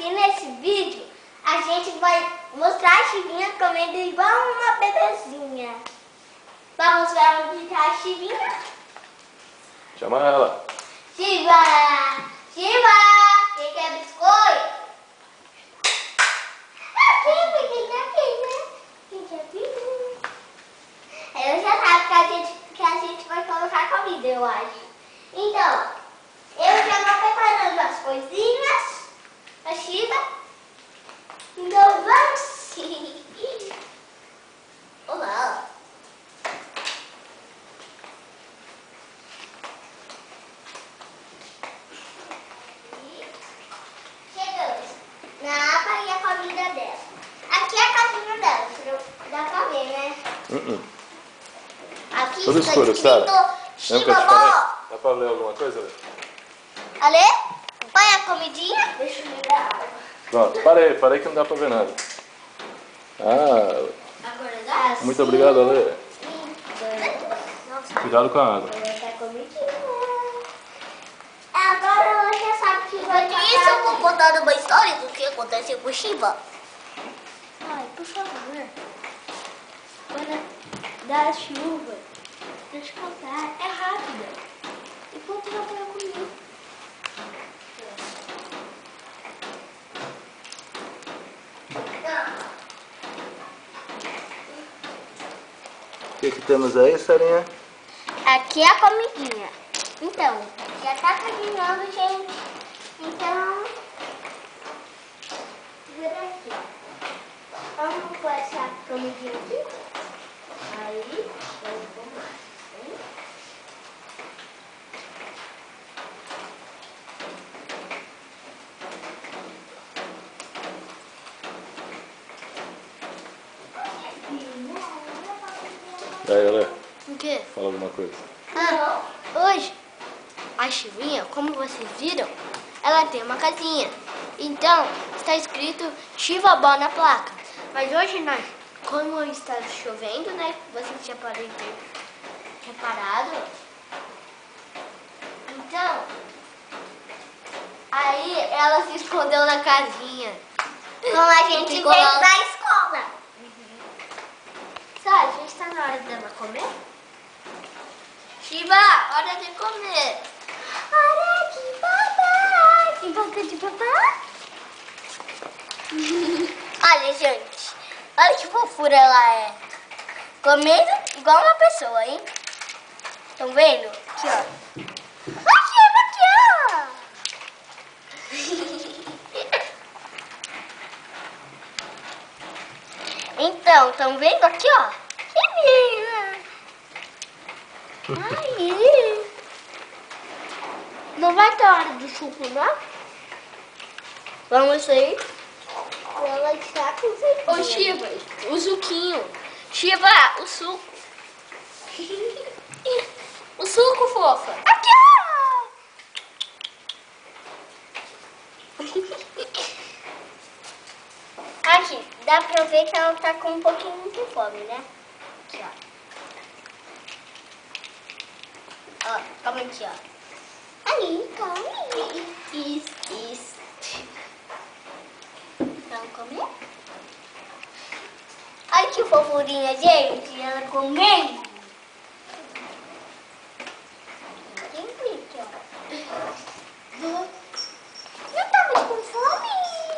aqui nesse vídeo a gente vai mostrar a Chivinha comendo igual uma bebezinha. Vamos ver onde está a Chivinha? Chama ela. Chiva! Chiva! Quem quer biscoito? Aqui, quem quer biscoito? Ela já sabe que a gente vai colocar comida, eu acho. Então, eu já vou preparando as coisinhas da Chiva. Então vamos! Olá! Chegamos na aba e a comida dela. Aqui é a casinha dela, dá pra ver, né? Aqui tudo está escuro, escrito Sara. Chiva Bó. Dá pra ler alguma coisa, Lê? Ale, põe a comidinha. Deixa eu ligar a água. Pronto, parei que não dá pra ver nada. Agora dá? Assim. Muito obrigado, Ale. Nossa, Cuidado com a água. colocar a comidinha. Agora ela já sabe que vai passar. Isso eu vou contar uma história do que aconteceu com o Chiva. Ai, por favor. Quando dá chuva, deixa eu contar, é rápida. Enquanto ela vai comigo. O que temos aí, Sarinha? Aqui é a comidinha. Então, já tá cozinhando, gente. Então, vira aqui, ó. Vamos pôr essa comidinha aqui. Aí, vamos pôr mais. Hein? E aí, Ale, O quê? fala alguma coisa. Hoje, a Chivinha, como vocês viram, ela tem uma casinha. Então, está escrito Chiva Bó na placa. Mas hoje, como está chovendo, né? Vocês já podem ter reparado. Então, aí ela se escondeu na casinha. Como a gente Ficou veio lá. da escola. Sabe, já está na hora dela comer? Chiva, hora de comer. Hora de papai. E boca de papai? Olha, gente. Olha que fofura ela é. Comendo igual uma pessoa, hein? Estão vendo? Aqui, ó. Aqui, Então, estão vendo aqui, ó? Que linda! Ai! Não vai ter hora do suco, não? Vamos aí. Ela está com certeza. Ô, Chiva, o suquinho. Chiva, o suco. O suco, fofa. Aqui, ó! Aqui, dá pra ver que ela tá com um pouquinho de fome, né? Aqui, ó. Ó, calma aqui, ó. Ali, calma. Isso. Vamos comer? Olha que fofurinha, gente. Ela comendo.